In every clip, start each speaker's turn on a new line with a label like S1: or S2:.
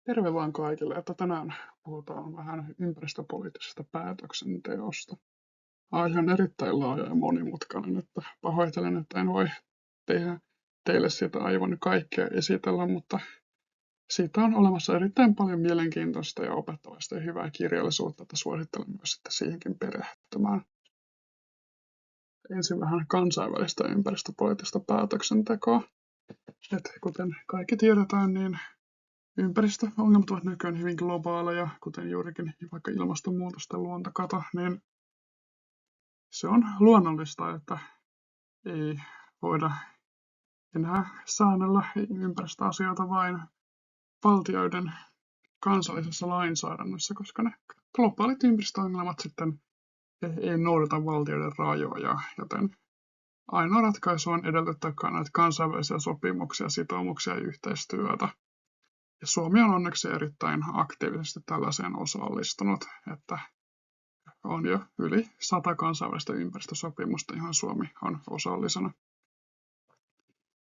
S1: Terve vaan kaikille, että tänään puhutaan vähän ympäristöpoliittisesta päätöksenteosta. Aihe on erittäin laaja ja monimutkainen, että pahoittelen, että en voi teille sitä aivan kaikkea esitellä, mutta siitä on olemassa erittäin paljon mielenkiintoista ja opettavaista ja hyvää kirjallisuutta, että suosittelen myös sitten siihenkin perehtymään. Ensin vähän kansainvälistä ympäristöpoliittista päätöksentekoa. Kuten kaikki tiedetään, niin ympäristöongelmat ovat nykyään hyvin globaaleja, kuten juurikin vaikka ilmastonmuutos tai luontokato, niin se on luonnollista, että ei voida enää säännellä ympäristöasioita vain valtioiden kansallisessa lainsäädännössä, koska ne globaalit ympäristöongelmat sitten ei noudata valtioiden rajoja, joten ainoa ratkaisu on edellyttää näitä kansainvälisiä sopimuksia, sitoumuksia ja yhteistyötä. Ja Suomi on onneksi erittäin aktiivisesti tällaiseen osallistunut, että on jo yli 100 kansainvälistä ympäristösopimusta, johon Suomi on osallisena.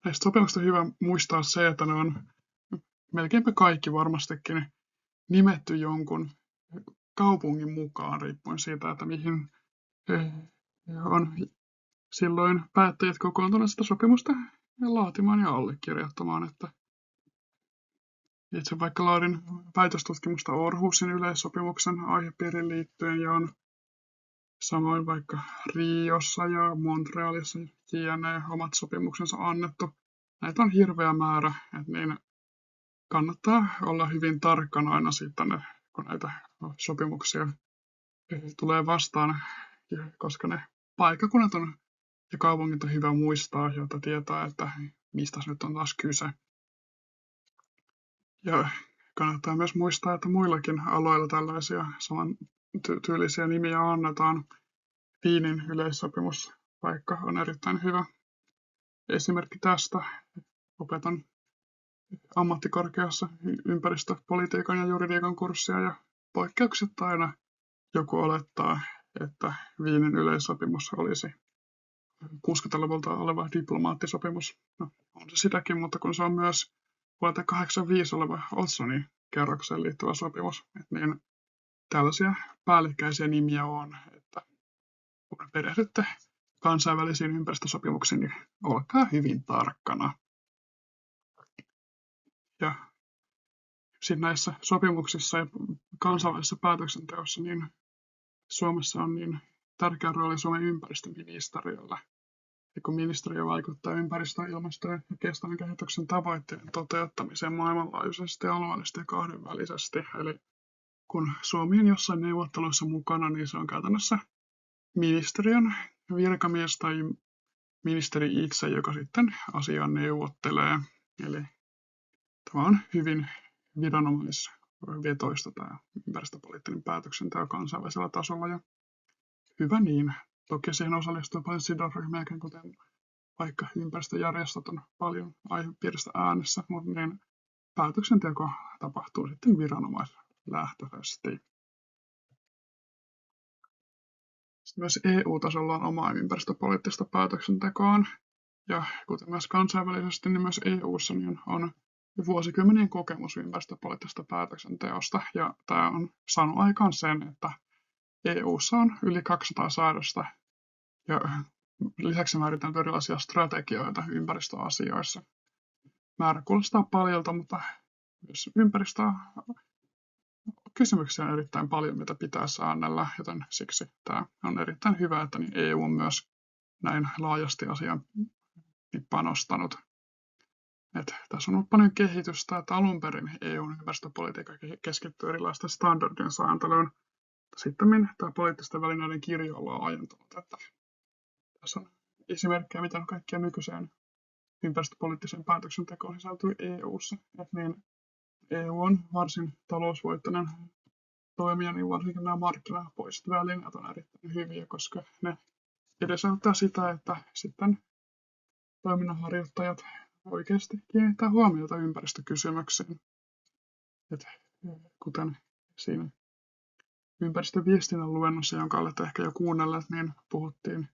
S1: Näistä sopimuksista on hyvä muistaa se, että ne on melkeinpä kaikki varmastikin nimetty jonkun kaupungin mukaan, riippuen siitä, että mihin on silloin päättäjät kokoontuneet sitä sopimusta laatimaan ja allekirjoittamaan, että itse vaikka laadin väitöstutkimusta Århusin yleissopimuksen aihepiiriin liittyen ja on samoin vaikka Riossa ja Montrealissa JNE omat sopimuksensa annettu. Näitä on hirveä määrä, että niin kannattaa olla hyvin tarkkana aina sitten, kun näitä sopimuksia tulee vastaan, koska ne paikkakunnat on ja kaupungit on hyvä muistaa, jotta tietää, että mistä nyt on taas kyse. Ja kannattaa myös muistaa, että muillakin aloilla tällaisia saman tyylisiä nimiä annetaan. Wienin yleissopimus vaikka on erittäin hyvä esimerkki tästä. Opetan ammattikorkeassa ympäristöpolitiikan ja juridiikan kurssia ja poikkeuksetta aina joku olettaa, että Wienin yleissopimus olisi 60-luvulta oleva diplomaattisopimus. No, on se sitäkin, mutta kun se on myös vuodelta 1985 oleva Oslonin kerrokseen liittyvä sopimus, niin tällaisia päällekkäisiä nimiä on, että kun perehdytte kansainvälisiin ympäristösopimuksiin, niin olkaa hyvin tarkkana. Ja sitten näissä sopimuksissa ja kansainvälisessä päätöksenteossa, niin Suomessa on niin tärkeä rooli Suomen ympäristöministeriöllä. Ja kun ministeriö vaikuttaa ympäristön, ilmaston ja kestävän kehityksen tavoitteiden toteuttamiseen maailmanlaajuisesti, alueellisesti ja kahdenvälisesti. Eli kun Suomi on jossain neuvotteluissa mukana, niin se on käytännössä ministeriön virkamies tai ministeri itse, joka sitten asian neuvottelee. Eli tämä on hyvin viranomaisvetoista tämä ympäristöpoliittinen päätöksenteko kansainvälisellä tasolla. Ja hyvä niin. Toki siihen osallistuu paljon sidosryhmiäkin, kuten vaikka ympäristöjärjestöt on paljon aihepiiristä äänessä, mutta niin päätöksenteko tapahtuu sitten viranomaislähtöisesti. Myös EU-tasolla on omaa ympäristöpoliittista päätöksentekoaan, ja kuten myös kansainvälisesti, niin myös EU:ssa niin on vuosikymmenien kokemus ympäristöpoliittisesta päätöksenteosta, ja tämä on saanut aikaan sen, että EU:ssa on yli 200 säädöstä, ja lisäksi määritellään erilaisia strategioita ympäristöasioissa. Määrä kuulostaa paljolta, mutta myös ympäristökysymyksiä on erittäin paljon, mitä pitää säännellä, joten siksi tämä on erittäin hyvä, että niin EU on myös näin laajasti asiaan panostanut. Tässä on ollut paljon kehitystä, että alun perin EUn ympäristöpolitiikka keskittyy erilaisten standardien sääntelyyn. Sitten tämä poliittisten välineiden kirjo on laajentunut. Tässä on esimerkkejä, mitä kaikkia nykyiseen ympäristöpoliittiseen päätöksentekoon sisältyy EU:ssa. Niin EU on varsin talousvoittoinen toimija, niin varsinkin nämä markkinapoiset välineet on erittäin hyviä, koska ne edesauttaa sitä, että sitten toiminnanharjoittajat oikeasti kiinnittää huomiota ympäristökysymyksiin. Kuten siinä ympäristöviestinnän luennossa, jonka olette ehkä jo kuunnelleet, niin puhuttiin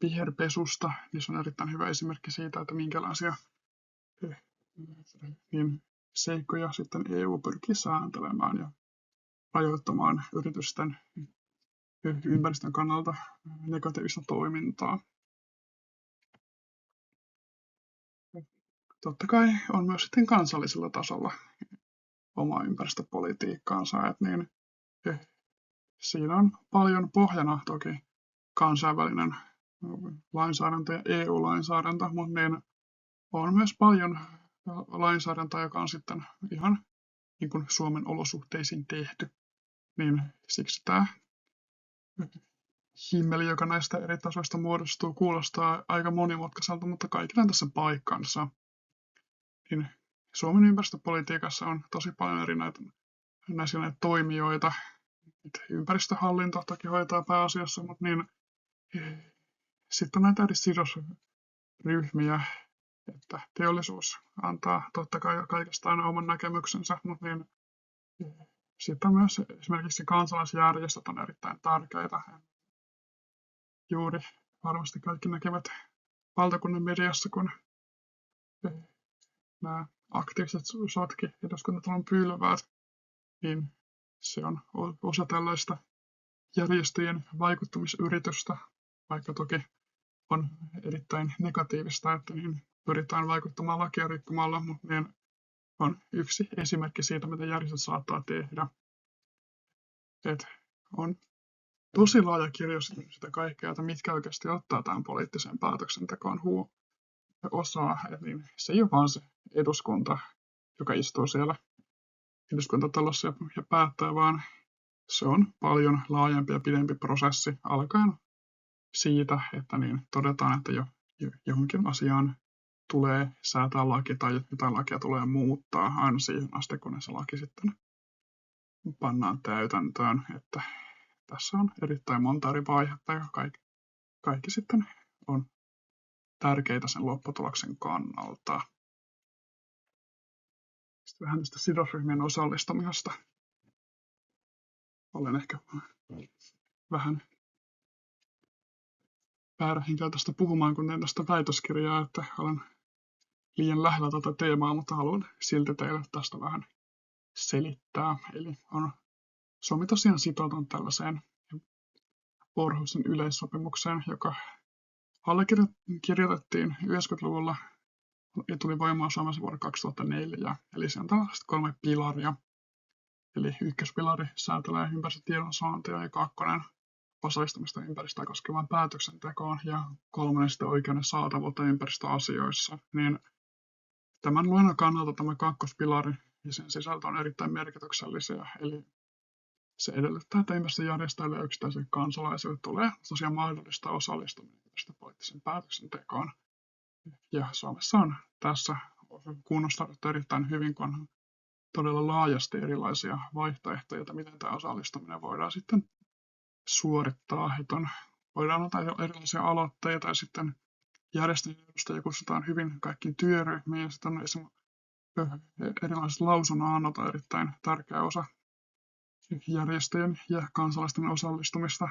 S1: viherpesusta, niin se on erittäin hyvä esimerkki siitä, että minkälaisia niin seikkoja sitten EU pyrkii sääntelemään ja rajoittamaan yritysten ympäristön kannalta negatiivista toimintaa. Totta kai on myös sitten kansallisella tasolla oma ympäristöpolitiikkaansa, että niin siinä on paljon pohjana toki kansainvälinen lainsäädäntö ja EU-lainsäädäntö, mutta niin on myös paljon lainsäädäntöä, joka on sitten ihan niin kuin Suomen olosuhteisiin tehty. Niin siksi tämä himmeli, joka näistä eri tasoista muodostuu, kuulostaa aika monimutkaiselta, mutta kaikilla on tässä paikkansa. Niin Suomen ympäristöpolitiikassa on tosi paljon eri näitä toimijoita. Ympäristöhallinto toki hoitaa pääasiassa, mutta niin, sitten on näitä eri sidosryhmiä, että teollisuus antaa totta kai kaikesta aina oman näkemyksensä, mutta niin, sitten on myös esimerkiksi kansalaisjärjestöt on erittäin tärkeitä. Juuri varmasti kaikki näkevät valtakunnan mediassa, kun nämä aktiiviset sotki eduskuntatalon pylväät, niin se on osa tällaista järjestöjen vaikuttamisyritystä, vaikka toki on erittäin negatiivista, että niin pyritään vaikuttamaan lakia rikkomalla, mutta niin on yksi esimerkki siitä, mitä järjestöt saattaa tehdä. Et on tosi laaja kirjo sitä kaikkea, että mitkä oikeasti ottaa tämän poliittiseen päätöksentekoon osaa. Et niin se ei ole vaan se eduskunta, joka istuu siellä eduskuntatalossa ja päättää, vaan se on paljon laajempi ja pidempi prosessi alkaen siitä, että niin todetaan, että johonkin asiaan tulee säätää laki tai jotain lakia tulee muuttaa aina siihen asti, kun se laki sitten pannaan täytäntöön. Että tässä on erittäin monta eri vaihetta ja kaikki sitten on tärkeitä sen lopputuloksen kannalta. Sitten vähän tästä sidosryhmien osallistumisesta. Olen ehkä vähän väärä henkilö tästä puhumaan, kun teen tästä väitöskirjaa, että olen liian lähellä tätä teemaa, mutta haluan silti teille tästä vähän selittää. Eli Suomi tosiaan sitoutunut tällaiseen Århusin yleissopimukseen, joka allekirjoitettiin 90-luvulla ja tuli voimaan Suomessa vuonna 2004. Eli se on tällaiset 3 pilaria. Eli ykköspilari säätelee ympäristötiedon saantia ja 2 osallistumista ympäristöä koskevaan päätöksentekoon ja 3 sitten oikeuden saatavuutta ympäristöasioissa. Niin tämän luennon kannalta tämä 2. pilari ja sen sisältö on erittäin merkityksellisiä. Eli se edellyttää, että ympäristöjärjestöille ja yksittäisille kansalaisille tulee tosiaan mahdollista osallistuminen ympäristöpoliittiseen päätöksentekoon. Ja Suomessa on tässä kunnostettu erittäin hyvin, kun on todella laajasti erilaisia vaihtoehtoja, että miten tämä osallistuminen voidaan sitten suorittaa. Voidaan ottaa erilaisia aloitteita ja sitten järjestöjen edustajia kutsutaan hyvin kaikkiin työryhmiin ja sitten on esimerkiksi erilaiset lausunnonannot on erittäin tärkeä osa järjestöjen ja kansalaisten osallistumista.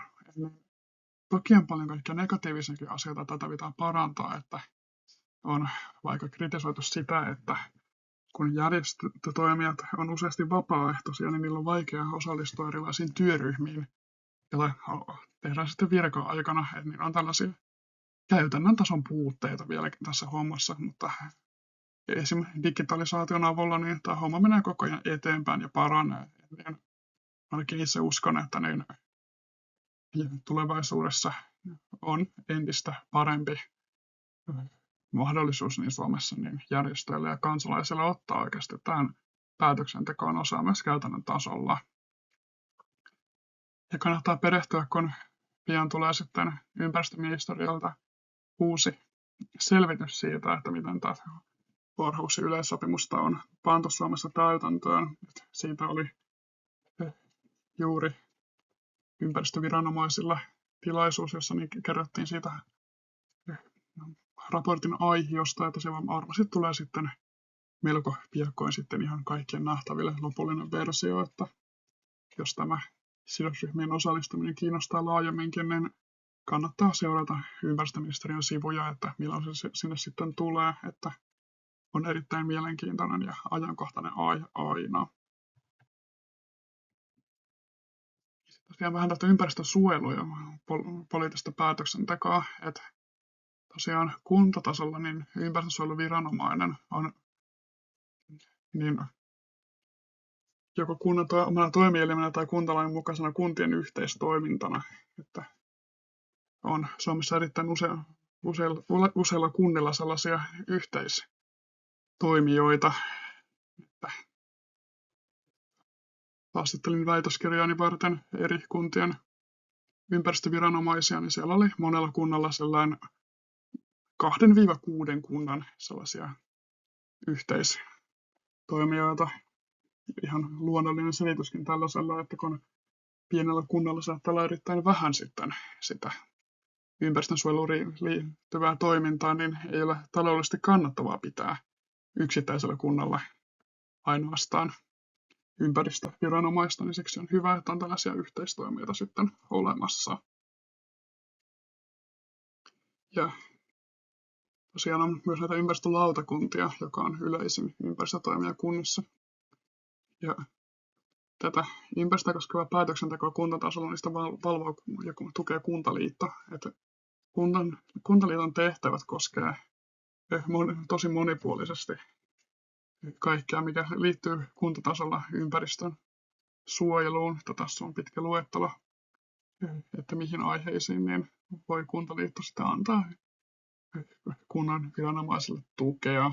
S1: Toki on paljon kaikkia negatiivisiakin asioita, tätä pitää parantaa, että on vaikka kritisoitu sitä, että kun järjestötoimijat on useasti vapaaehtoisia, niin niillä on vaikea osallistua erilaisiin työryhmiin, joita tehdään sitten virka-aikana, että niillä on tällaisia käytännön tason puutteita vieläkin tässä hommassa, mutta esimerkiksi digitalisaation avulla niin tämä homma menee koko ajan eteenpäin ja paranee. Niin ainakin itse uskon, että niin tulevaisuudessa on entistä parempi mahdollisuus niin Suomessa niin järjestöille ja kansalaisille ottaa oikeasti tähän päätöksentekoon osaa myös käytännön tasolla. Ja kannattaa perehtyä, kun pian tulee sitten ympäristöministeriöltä uusi selvitys siitä, että miten tämä Århusin yleissopimusta on pantu Suomessa täytäntöön. Siitä oli juuri ympäristöviranomaisilla tilaisuus, jossa niin kerrottiin siitä raportin aihiosta, että se varmasti tulee sitten melko piakkoin sitten ihan kaikkien nähtäville lopullinen versio, että jos tämä sidosryhmien osallistuminen kiinnostaa laajemminkin, niin kannattaa seurata ympäristöministeriön sivuja, että milloin se sinne sitten tulee, että on erittäin mielenkiintoinen ja ajankohtainen aina. Tosiaan vähän tästä ympäristönsuojelua ja poliittista päätöksentekoa, että tosiaan kuntatasolla niin ympäristönsuojeluviranomainen on niin joko kunnan omana toimielimenä tai kuntalain mukaisena kuntien yhteistoimintana, että on Suomessa erittäin useilla kunnilla sellaisia yhteistoimijoita, että haastattelin väitöskirjaani varten eri kuntien ympäristöviranomaisia, niin siellä oli monella kunnalla sellainen 2-6 kunnan sellaisia yhteistoimijoita. Ihan luonnollinen selityskin tällaisella, että kun pienellä kunnalla saattaa olla erittäin vähän sitten sitä ympäristönsuojeluun liittyvää toimintaa, niin ei ole taloudellisesti kannattavaa pitää yksittäisellä kunnalla ainoastaan ympäristöviranomaista, niin siksi on hyvä, että on tällaisia yhteistoimijoita sitten olemassa. Ja tosiaan on myös näitä ympäristölautakuntia, joka on yleisin ympäristötoimija kunnissa. Ja tätä ympäristöä koskevaa päätöksentekoa kuntatasolla, niistä valvoo ja tukee Kuntaliitto. Että Kuntaliiton tehtävät koskee tosi monipuolisesti kaikkea, mikä liittyy kuntatasolla ympäristön suojeluun. Tässä on pitkä luettelo, että mihin aiheisiin niin voi Kuntaliitto sitä antaa kunnan viranomaisille tukea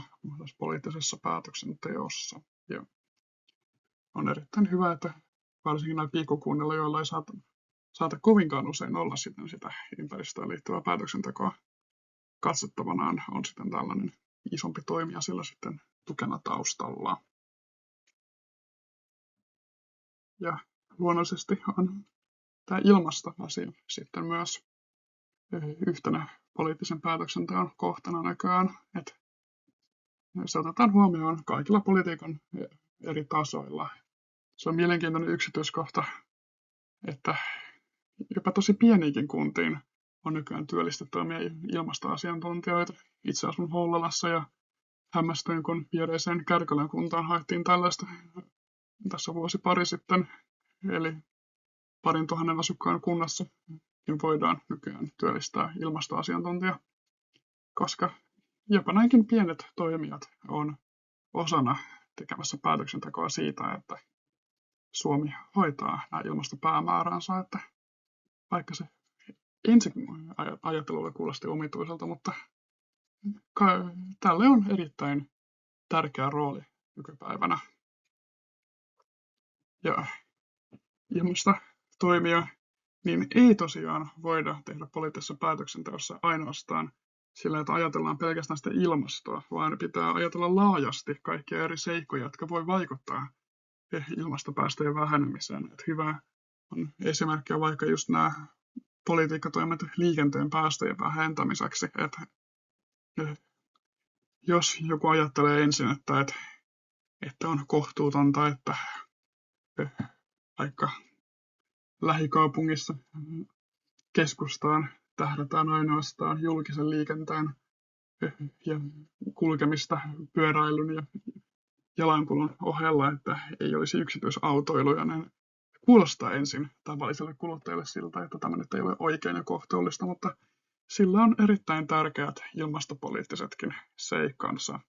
S1: poliittisessa päätöksenteossa. Ja on erittäin hyvä, että varsinkin näillä pikkukunnilla, joilla ei saata kovinkaan usein olla sitten sitä ympäristöön liittyvää päätöksentekoa katsottavanaan, on sitten tällainen isompi toimija sillä sitten tukena taustalla. Ja luonnollisesti on tämä ilmastoasia sitten myös yhtenä poliittisen päätöksenteon kohtana näköään, että se otetaan huomioon kaikilla politiikan eri tasoilla. Se on mielenkiintoinen yksityiskohta, että jopa tosi pieniinkin kuntiin on nykyään työllistetty ilmastoasiantuntijoita. Itse asun Hollalassa ja hämmästyin, kun viereiseen Kärkölän kuntaan haettiin tällaista tässä vuosi pari sitten. Eli 2,000 asukkaan kunnassa voidaan nykyään työllistää ilmastoasiantuntija, koska jopa näinkin pienet toimijat on osana tekemässä päätöksentekoa siitä, että Suomi hoitaa nämä ilmastopäämääränsä, että vaikka se ensin ajattelulla kuulosti omituiselta, mutta tälle on erittäin tärkeä rooli nykypäivänä. Ja ilmastotoimia niin ei tosiaan voida tehdä poliittisessa päätöksenteossa ainoastaan sillä, että ajatellaan pelkästään sitä ilmastoa, vaan pitää ajatella laajasti kaikkia eri seikkoja, jotka voi vaikuttaa ilmastopäästöjen vähenemiseen. Että hyvä on esimerkki vaikka just nämä politiikkatoimet liikenteen päästöjen vähentämiseksi. Että jos joku ajattelee ensin, että on kohtuutonta, että vaikka lähikaupungissa keskustaan tähdätään ainoastaan julkisen liikenteen ja kulkemista pyöräilyn ja jalankulun ohella, että ei olisi yksityisautoiluja, niin kuulostaa ensin tavalliselle kuluttajalle siltä, että tämä nyt ei ole oikein ja kohtuullista, mutta sillä on erittäin tärkeät ilmastopoliittisetkin seikkansa.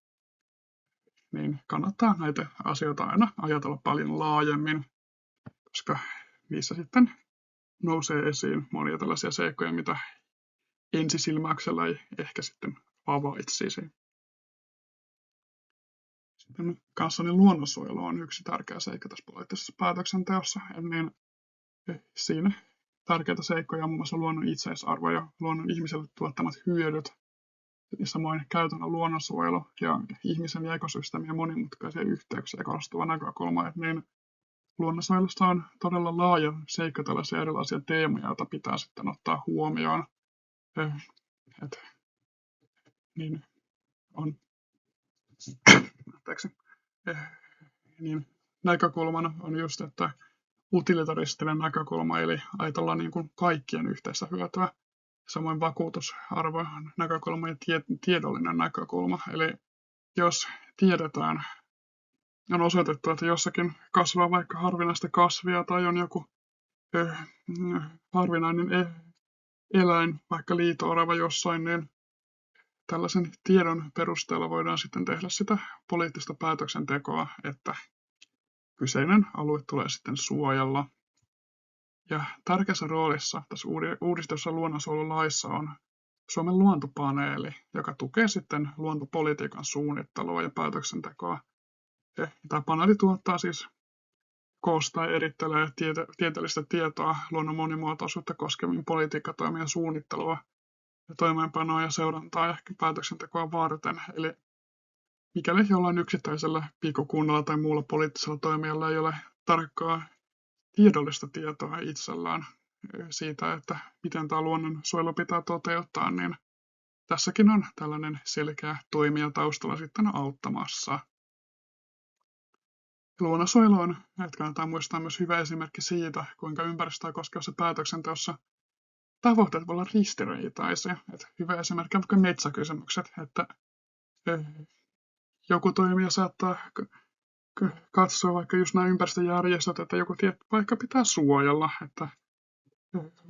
S1: Niin kannattaa näitä asioita aina ajatella paljon laajemmin, koska niissä sitten nousee esiin monia tällaisia seikkoja, mitä ensisilmäyksellä ei ehkä sitten havaitsisi. Sitten kansallinen luonnonsuojelu on yksi tärkeä seikka tässä poliittisessa päätöksenteossa. Niin siinä tärkeitä seikkoja on muun muassa luonnon itseisarvo ja luonnon ihmiselle tuottamat hyödyt, ja samoin käytännön luonnonsuojelu ja ihmisen ja ekosysteemien monimutkaisia yhteyksiä korostava näkökulma. Niin luonnonsuojelussa on todella laaja seikka tällaisia erilaisia teemoja, joita pitää sitten ottaa huomioon. Niin on niin näkökulmana on just, että utilitaristinen näkökulma, eli ajatellaan niin kuin kaikkien yhteistä hyötyä. Samoin vakuutusarvo näkökulma ja tiedollinen näkökulma, eli jos tiedetään, on osoitettu, että jossakin kasvaa vaikka harvinaista kasvia tai on joku harvinainen eläin, vaikka liito-orava jossain, niin tällaisen tiedon perusteella voidaan sitten tehdä sitä poliittista päätöksentekoa, että kyseinen alue tulee sitten suojella. Ja tärkeässä roolissa tässä uudistetussa luonnonsuojelulaissa on Suomen luontopaneeli, joka tukee sitten luontopolitiikan suunnittelua ja päätöksentekoa. Tämä paneeli tuottaa siis koostaa ja erittelee tieteellistä tietoa luonnon monimuotoisuutta koskevien politiikkatoimien suunnittelua ja toimeenpanoa ja seurantaa ja päätöksentekoa varten. Eli mikäli jollain yksittäisellä pikkukunnalla tai muulla poliittisella toimijalla ei ole tarkkaa tiedollista tietoa itsellään siitä, että miten tämä luonnonsuojelu pitää toteuttaa, niin tässäkin on tällainen selkeä toimija taustalla sitten auttamassa. Luonnonsuojelu on, että kannattaa muistaa myös hyvä esimerkki siitä, kuinka ympäristöä koskevassa päätöksenteossa tavoitteet voi olla ristiriitaisia. Että hyvä esimerkki on vaikka metsäkysymykset, että joku toimija saattaa katsoa vaikka just nämä ympäristöjärjestöt, että joku tietty paikka pitää suojella, että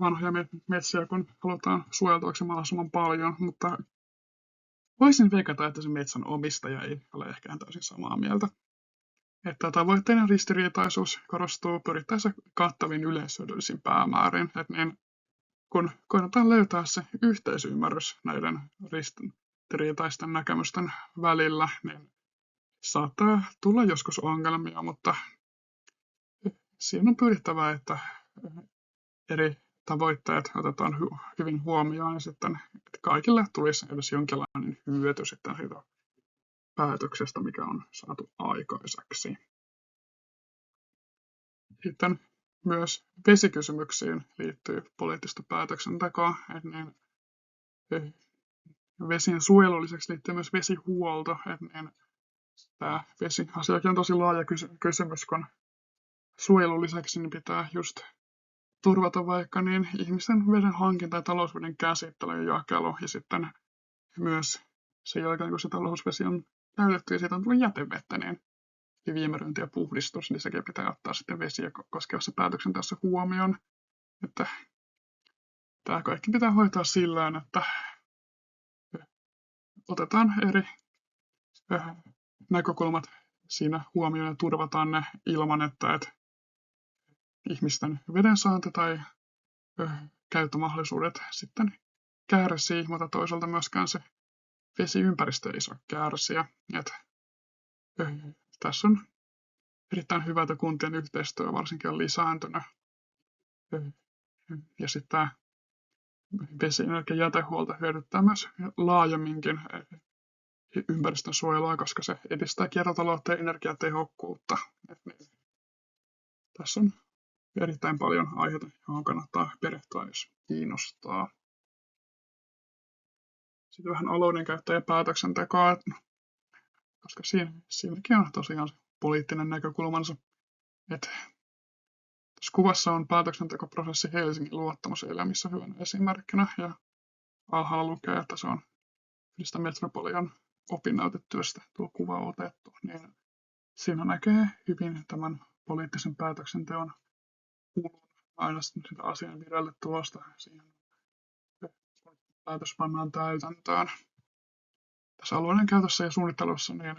S1: vanhoja metsiä kun halutaan suojeltavaksi mahdollisimman paljon, mutta voisin veikata, että se metsän omistaja ei ole ehkä täysin samaa mieltä. Että tavoitteiden ristiriitaisuus korostuu pyrittäessä kattaviin yleishyödyllisiin päämääriin, että niin, kun koetetaan löytää se yhteisymmärrys näiden ristiriitaisten näkemysten välillä, niin saattaa tulla joskus ongelmia, mutta siinä on pyrittävä, että eri tavoitteet otetaan hyvin huomioon ja sitten että kaikille tulisi edes jonkinlainen hyöty sitten siitä päätöksestä, mikä on saatu aikaiseksi. Sitten myös vesikysymyksiin liittyy poliittista päätöksentekoa, että niin vesien suojelun lisäksi liittyy myös vesihuolto, että niin tämä vesiasiakin on tosi laaja kysymys, kun suojelun lisäksi niin pitää just turvata vaikka niin ihmisten veden hankinta ja talousveden käsittely ja jakelu ja sitten myös sen jälkeen, kun se talousvesi on käytetty ja siitä on tullut jätevettä, niin viemäröinti ja puhdistus, niin sekin pitää ottaa sitten vesiä koskevassa päätöksenteossa huomioon. Että tämä kaikki pitää hoitaa sillä että otetaan eri näkökulmat siinä huomioon ja turvataan ne ilman, että ihmisten vedensaanti tai käyttömahdollisuudet sitten kärsii, mutta toisaalta myöskään se vesiympäristö ei saa kärsiä. Tässä on erittäin hyvä, että kuntien yhteistyö varsinkin on lisääntynyt. Ja sitten tämä vesienergian jätehuolto hyödyttää myös laajemminkin ympäristön suojelua, koska se edistää kiertotaloutta ja energiatehokkuutta. Tässä on erittäin paljon aiheita, johon kannattaa perehtyä, jos kiinnostaa. Sitten vähän alueidenkäyttö ja päätöksentekoa, koska siinäkin on tosiaan poliittinen näkökulmansa. Tässä kuvassa on päätöksentekoprosessi Helsingin luottamuselimissä hyvänä esimerkkinä, ja alhaalla lukee, että se on yhdestä Metropolian opinnäytetyöstä tuo kuva otettu. Niin siinä näkee hyvin tämän poliittisen päätöksenteon kulun aina sitä asian vireille tuosta siihen päätös pannaan täytäntöön. Tässä alueiden käytössä ja suunnittelussa niin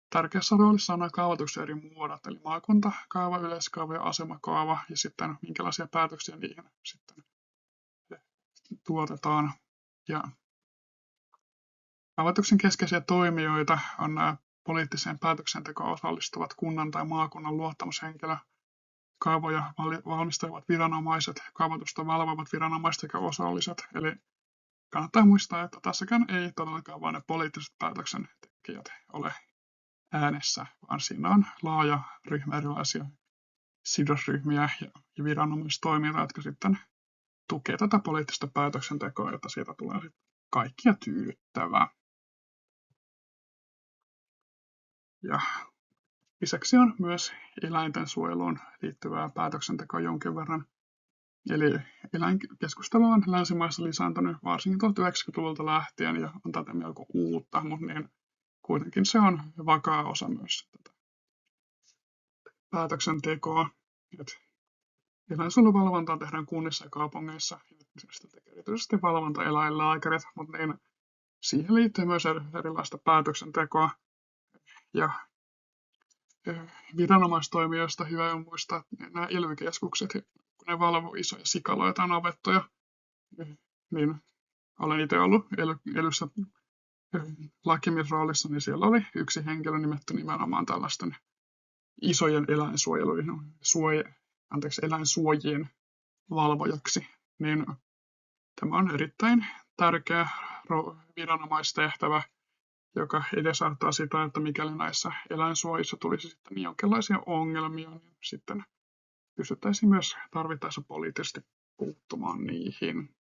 S1: tärkeässä roolissa on nämä kaavoituksen eri muodot, eli maakuntakaava, yleiskaava ja asemakaava, ja sitten minkälaisia päätöksiä niihin sitten tuotetaan. Ja kaavoituksen keskeisiä toimijoita on nämä poliittiseen päätöksentekoon osallistuvat kunnan tai maakunnan luottamushenkilö, kaavoja valmistelevat viranomaiset, kaavoitusta valvovat viranomaiset sekä osalliset. Eli kannattaa muistaa, että tässäkään ei todellakaan vain ne poliittiset päätöksentekijät ole äänessä, vaan siinä on laaja ryhmä erilaisia sidosryhmiä ja viranomaistoimijoita, jotka sitten tukee tätä poliittista päätöksentekoa, jotta siitä tulee kaikkia tyydyttävää. Ja lisäksi on myös eläinten suojeluun liittyvää päätöksentekoa jonkin verran. Eli eläinkeskustelu on länsimaissa lisääntynyt varsinkin 1990-luvulta lähtien ja on tätä melko uutta, mutta niin kuitenkin se on vakaa osa myös tätä päätöksentekoa. Eläinsuojeluvalvontaa tehdään kunnissa ja kaupungeissa, sitä tekee erityisesti valvontaeläinlääkärit, mutta niin siihen liittyy myös erilaista päätöksentekoa. Ja viranomaistoimijoista hyvä on muistaa, että nämä ely-keskukset, kun ne valvoo isoja sikaloja tai navettoja, niin olen itse ollut elyssä lakimies-roolissa, niin siellä oli yksi henkilö nimetty nimenomaan tällaisten isojen eläinsuojien valvojaksi. Niin tämä on erittäin tärkeä viranomaistehtävä, joka edesauttaa sitä, että mikäli näissä eläinsuojissa tulisi sitten jonkinlaisia ongelmia, niin sitten pystyttäisiin myös tarvittaessa poliittisesti puuttumaan niihin.